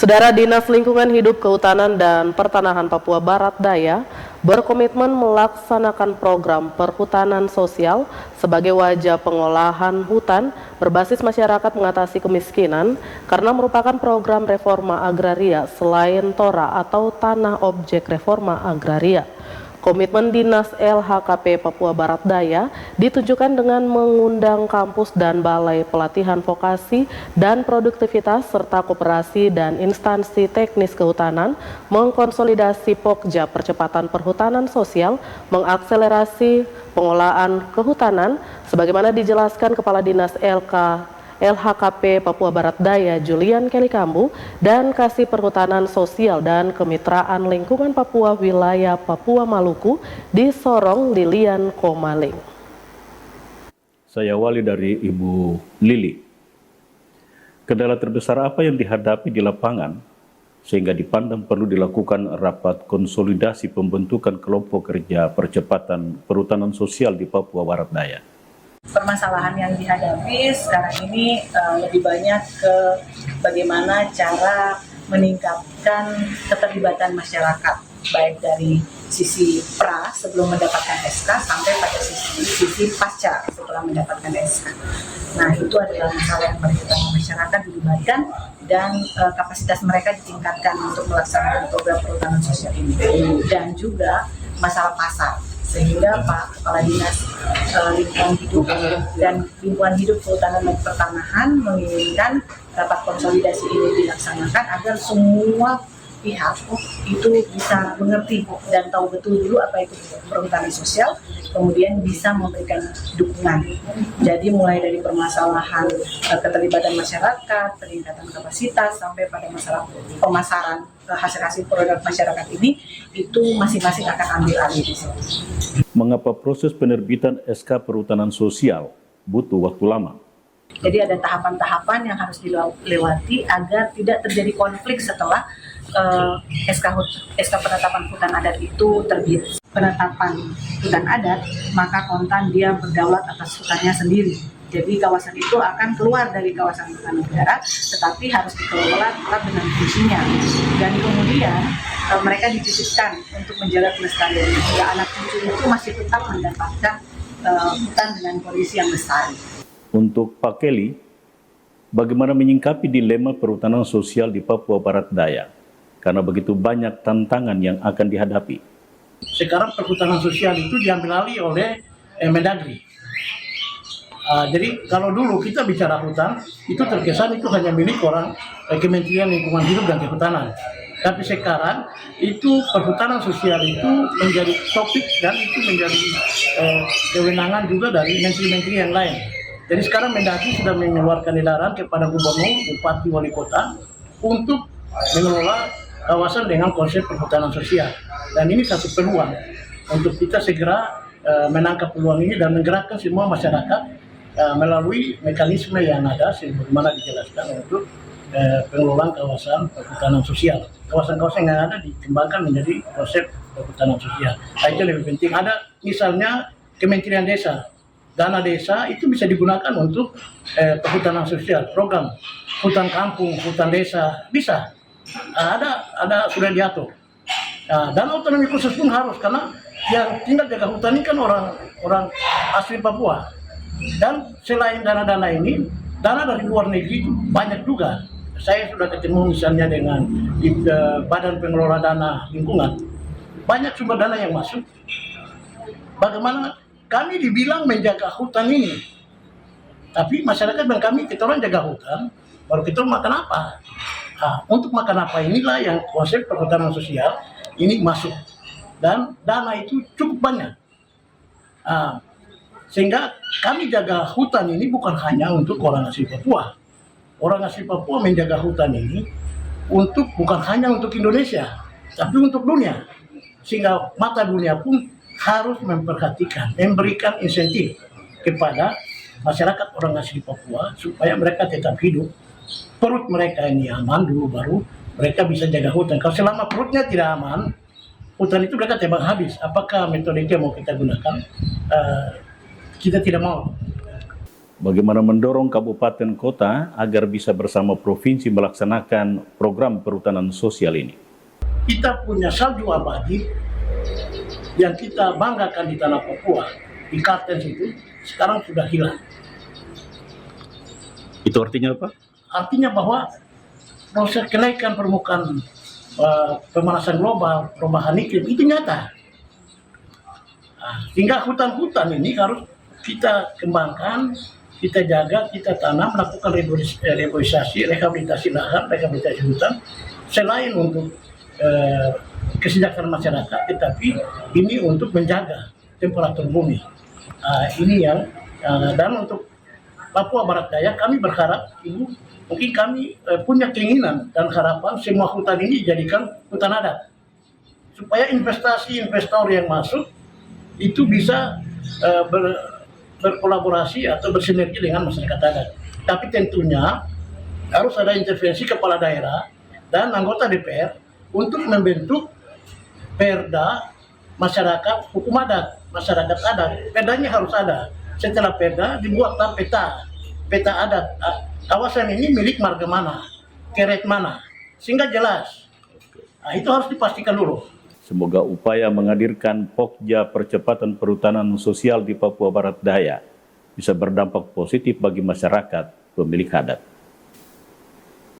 Saudara, Dinas Lingkungan Hidup, Kehutanan, dan Pertanahan Papua Barat Daya berkomitmen melaksanakan program perhutanan sosial sebagai wajah pengolahan hutan berbasis masyarakat mengatasi kemiskinan karena merupakan program reforma agraria selain TORA atau Tanah Objek Reforma Agraria. Komitmen Dinas LHKP Papua Barat Daya ditunjukkan dengan mengundang kampus dan balai pelatihan vokasi dan produktivitas serta koperasi dan instansi teknis kehutanan mengkonsolidasi Pokja percepatan perhutanan sosial, mengakselerasi pengolahan kehutanan sebagaimana dijelaskan Kepala Dinas LHKP Papua Barat Daya Julian Kelly Kambu dan Kasih Perhutanan Sosial dan Kemitraan Lingkungan Papua Wilayah Papua Maluku di Sorong Lilian Komaling. Saya Wali dari Ibu Lili. Kendala terbesar apa yang dihadapi di lapangan sehingga dipandang perlu dilakukan rapat konsolidasi pembentukan kelompok kerja percepatan perhutanan sosial di Papua Barat Daya? Permasalahan yang dihadapi sekarang ini lebih banyak ke bagaimana cara meningkatkan keterlibatan masyarakat, baik dari sisi pra sebelum mendapatkan SK sampai pada sisi pasca setelah mendapatkan SK. Nah, itu adalah masalah yang berkaitan dengan masyarakat dilibatkan dan kapasitas mereka ditingkatkan untuk melaksanakan program perhutanan sosial ini, dan juga masalah pasar. Sehingga Pak Kepala Dinas Lingkungan Hidup dan Lingkungan Hidup, Kehutanan, dan Pertanahan menginginkan rapat konsolidasi ini dilaksanakan agar semua pihak itu bisa mengerti dan tahu betul dulu apa itu perhutanan sosial, kemudian bisa memberikan dukungan. Jadi mulai dari permasalahan keterlibatan masyarakat, peningkatan kapasitas, sampai pada masalah pemasaran hasil-hasil produk masyarakat ini, itu masing-masing akan ambil alih di sini. Mengapa proses penerbitan SK perhutanan sosial butuh waktu lama? Jadi ada tahapan-tahapan yang harus dilewati agar tidak terjadi konflik setelah SK penetapan hutan adat itu terbit. Penetapan hutan adat, maka kontan dia berdaulat atas hutannya sendiri. Jadi kawasan itu akan keluar dari kawasan hutan negara, tetapi harus dikelola tetap dengan fungsinya. Dan kemudian mereka dititipkan untuk menjaga kelestarian, sehingga anak cucu itu masih tetap mendapatkan hutan dengan kondisi yang lestari. Untuk Pak Kelly, bagaimana menyingkapi dilema perhutanan sosial di Papua Barat Daya? Karena begitu banyak tantangan yang akan dihadapi. Sekarang perhutanan sosial itu diambil alih oleh Mendagri. Jadi kalau dulu kita bicara hutan, itu terkesan itu hanya milik orang Kementerian Lingkungan Hidup dan Kehutanan. Tapi sekarang itu perhutanan sosial itu menjadi topik dan itu menjadi kewenangan juga dari menteri-menteri yang lain. Jadi sekarang Mendagri sudah mengeluarkan edaran kepada gubernur, bupati, wali kota untuk mengelola kawasan dengan konsep perhutanan sosial. Dan ini satu peluang untuk kita segera menangkap peluang ini dan menggerakkan semua masyarakat melalui mekanisme yang ada sebagaimana dijelaskan untuk pengelolaan kawasan perhutanan sosial. Kawasan-kawasan yang ada dikembangkan menjadi konsep perhutanan sosial. Nah, itu lebih penting. Ada misalnya Kementerian Desa, dana desa itu bisa digunakan untuk perhutanan sosial, program hutan kampung, hutan desa bisa. Ada sudah diatur. Dan otonomi khusus pun harus, karena yang tinggal jaga hutan ini kan orang asli Papua. Dan selain dana-dana ini, dana dari luar negeri itu banyak juga. Saya sudah ketemu misalnya dengan Badan Pengelola Dana Lingkungan. Banyak sumber dana yang masuk. Bagaimana kami dibilang menjaga hutan ini, tapi masyarakat dan kami, kita orang jaga hutan, baru kita makan apa? Untuk makan apa inilah yang konsep perhutanan sosial ini masuk. Dan dana itu cukup banyak. Sehingga kami jaga hutan ini bukan hanya untuk orang asli Papua. Orang asli Papua menjaga hutan ini bukan hanya untuk Indonesia, tapi untuk dunia. Sehingga mata dunia pun harus memperhatikan, memberikan insentif kepada masyarakat orang asli Papua supaya mereka tetap hidup. Perut mereka ini aman dulu, baru mereka bisa jaga hutan. Kalau selama perutnya tidak aman, hutan itu mereka tebang habis. Apakah metode itu yang mau kita gunakan? Kita tidak mau. bagaimana mendorong kabupaten kota agar bisa bersama provinsi melaksanakan program perhutanan sosial ini. Kita punya salju abadi yang kita banggakan di tanah Papua, di Kartens itu, sekarang sudah hilang. Itu artinya apa? Artinya bahwa proses kenaikan permukaan pemanasan global, perubahan iklim itu nyata. Sehingga hutan-hutan ini harus kita kembangkan, kita jaga, kita tanam, melakukan reboisasi, rehabilitasi lahan, rehabilitasi hutan, selain untuk kesejahteraan masyarakat, tetapi ini untuk menjaga temperatur bumi. Ini yang dan untuk Papua Barat Daya kami berharap mungkin kami punya keinginan dan harapan semua hutan ini dijadikan hutan adat supaya investasi investor yang masuk itu bisa berkolaborasi atau bersinergi dengan masyarakat adat. Tapi tentunya harus ada intervensi kepala daerah dan anggota DPR untuk membentuk perda masyarakat hukum adat, masyarakat adat. Perdanya harus ada. Setelah perda dibuatlah peta adat. Kawasan ini milik marga mana, keret mana, sehingga jelas. Itu harus dipastikan dulu. Semoga upaya menghadirkan Pokja percepatan perhutanan sosial di Papua Barat Daya bisa berdampak positif bagi masyarakat pemilik adat.